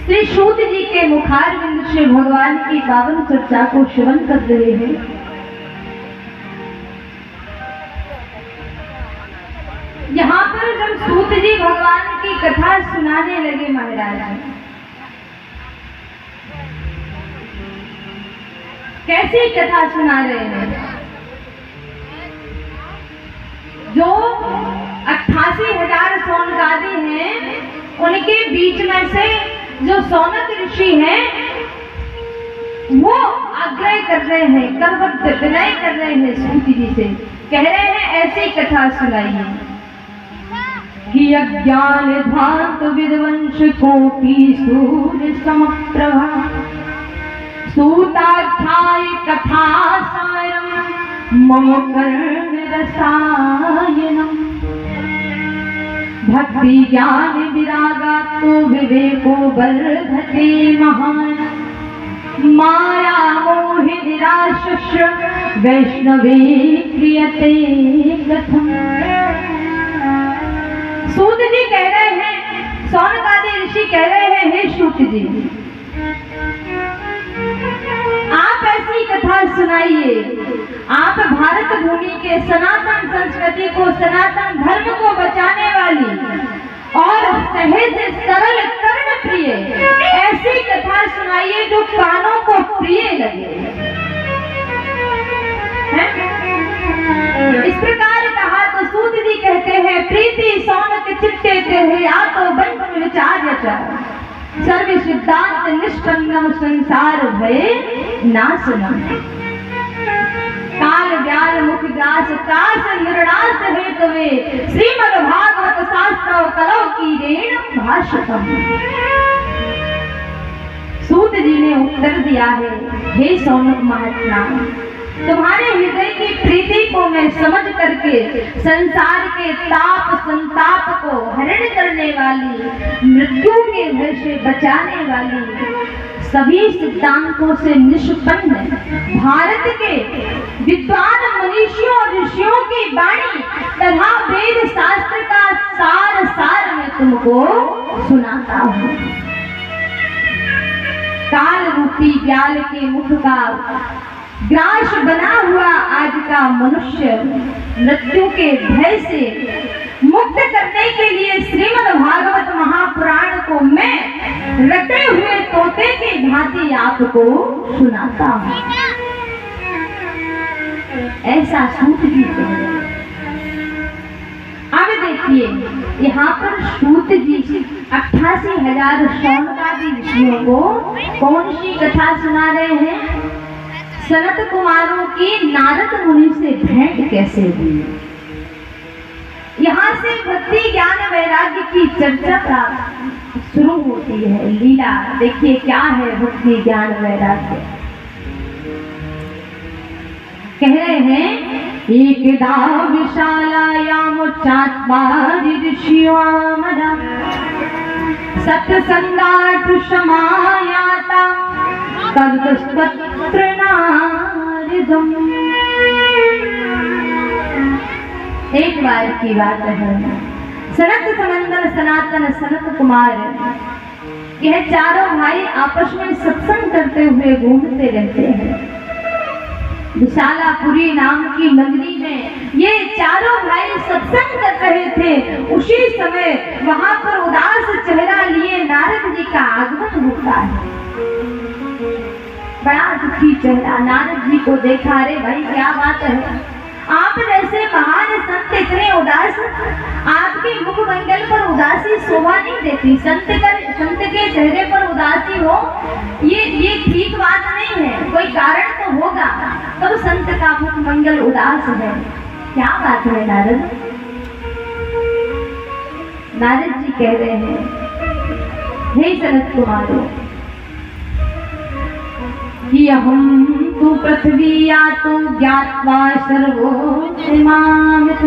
श्री सूत जी के मुखारविंद से भगवान की पावन चर्चा को श्रवण कर रहे हैं। यहाँ पर जब सूत जी भगवान की कथा सुनाने लगे महाराज, कैसी कथा सुना रहे हैं? जो 88,000 सौनकादि हैं, उनके बीच में से जो सौनक ऋषि हैं वो आग्रह कर रहे हैं, करवत विनय कर रहे हैं सूत जी से, कह रहे हैं ऐसी कथा सुनाइए कि अज्ञान ध्वांत विध्वंस कोटि सूर्य समप्रभा सूताध्याय कथा सारम मम कर्ण रसायनम भक्ति ज्ञान विरागा तो विवेको वर्धते महान माया मोह निराश वैष्णवे क्रियते कथम। सूत जी कह रहे हैं, सौनकादि ऋषि कह रहे हैं, हे सूत जी आप ऐसी कथा सुनाइए, आप भारत भूमि के सनातन संस्कृति को, सनातन धर्म को बचाने वाली और सहज सरल कर्ण प्रिय ऐसी कथा सुनाइए जो कानों को प्रिय लगे। इस प्रकार कहा तो सूत जी कहते हैं, प्रीति सौनक चित्ते तेरे या तो बंधन विचार यचार सर्व सिद्धांत निष्पन्नम संसार भय नाशनम काल व्याल मुख व्यास त्रास निर्णास हेतवे श्रीमद् भागवत शास्त्र कलौ की रेण भाषतम। सूत जी ने उत्तर दिया है, हे सौनक महात्मा, तुम्हारे हृदय की प्रीति को मैं समझ करके संसार के ताप संताप को हरण करने वाली, मृत्यु के भय से बचाने वाली, सभी सिद्धांतों से निष्पन्न भारत के विद्वान मनीषियों और ऋषियों की वाणी तथा वेद शास्त्र का सार मैं तुमको सुनाता हूँ। काल रूपी व्याल के मुख का ग्रास बना हुआ आज का मनुष्य मृत्यु के भय से मुक्त करने के लिए श्रीमद् भागवत महापुराण को मैं रटे हुए तोते की भांति आपको सुनाता हूँ। ऐसा सूत जी कह रहे हैं। अब देखिए यहाँ पर सूत जी 88,000 सौनकादि ऋषियों को कौन सी कथा सुना रहे हैं? सनत कुमारों की नारद मुनि से भेंट कैसे हुई, यहाँ से भक्ति ज्ञान वैराग्य की चर्चा प्राप्त शुरू होती है। लीला देखिए क्या है भक्ति ज्ञान वैराग्य। कह रहे हैं, एकदा विशालायाम चात्वारि ऋषियोमदा सत्संगार्थ समायाता तदस्तत्र नारदम। एक बार की बात है, सनत सनंदन सनातन सनत कुमार यह चारों भाई आपस में सत्संग करते हुए घूमते रहते हैं। विशालापुरी नाम की मंदिर में ये चारों भाई सत्संग कर रहे थे। उसी समय वहां पर उदास चेहरा लिए नारद जी का आगमन होता है। बड़ा दुखी चेहरा, नारद जी को देखा, अरे भाई क्या बात है, आप जैसे महान संत इतने उदास, आपके मुख मंगल पर उदासी शोभा नहीं देती। संत के चेहरे पर उदासी हो ये ठीक बात नहीं है, कोई कारण तो होगा तब संत का मुख मंगल उदास है। क्या बात है नारद? नारद जी कह रहे हैं, हे सनत कुमारों, कि हम तु पृथ्वी या तो ज्ञात्वा सर्वोच्चमामित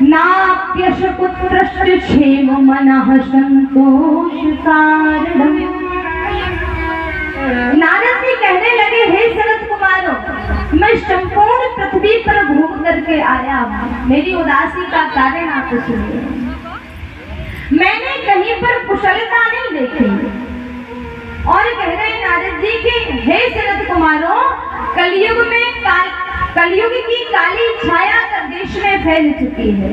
नाप्यश पुत्रस्य क्षेम मनः संतोष कारणम। नारद जी कहने लगे, हे सनत कुमारों, मैं संपूर्ण पृथ्वी पर घूम करके आया हूँ, मेरी उदासी का कारण आप सुनिए। मैंने कहीं पर कुशलता नहीं देखी। और कह रहे नारद जी कि हे सनत कुमारों, कलयुग की काली छाया कर देश में फैल चुकी है।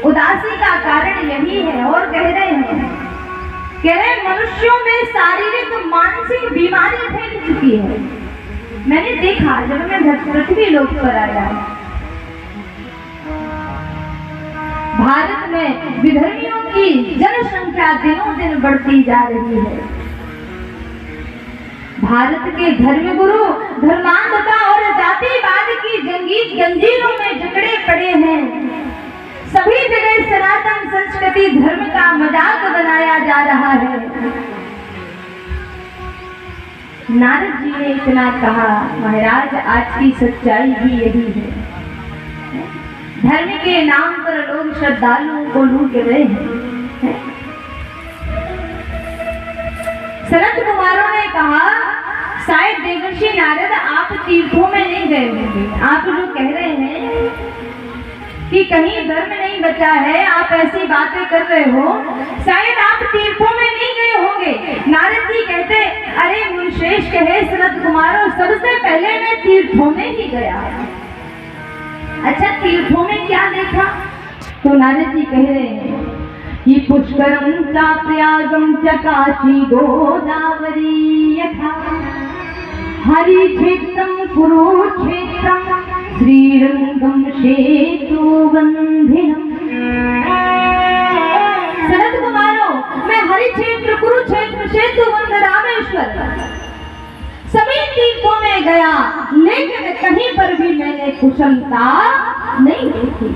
उदासी का कारण यही है। और कह रहे मनुष्यों में शारीरिक मानसिक बीमारी फैल चुकी है। मैंने देखा जब मैं पृथ्वी लोक पर आया, भारत में विधर्मियों की जनसंख्या दिनों दिन बढ़ती जा रही है। भारत के धर्मगुरु धर्मांधता और जातिवाद की जंजीरों में जकड़े पड़े हैं। सभी जगह सनातन संस्कृति धर्म का मजाक बनाया जा रहा है। नारद जी ने इतना कहा, महाराज आज की सच्चाई भी यही है। धर्म के नाम पर लोग श्रद्धालुओं को लूट रहे हैं। सनत कुमारों ने कहा, शायद देवर्षि नारद आप तीर्थों में नहीं गए होंगे। आप जो कह रहे हैं कि कहीं धर्म नहीं बचा है, आप ऐसी बातें कर रहे हो, शायद आप तीर्थों में नहीं गए होंगे। नारद जी कहते, अरे मुनिश्रेष्ठ है सनत कुमारों, सबसे पहले मैं तीर्थों में ही गया। अच्छा, तीर्थों में क्या देखा? तो नारद जी कह रहे हैं कि पुष्करम चा प्रयागम च काशी गोदावरी यथा हरि क्षेत्रम कुरुक्षेत्रम श्रीरंगम सेतुबंधिनम। सनत कुमारों, मैं हरि क्षेत्र, कुरुक्षेत्र, सेतुबंध, रामेश्वर सभी तीर्थों में गया, लेकिन कहीं पर भी मैंने कुशलता नहीं देखी।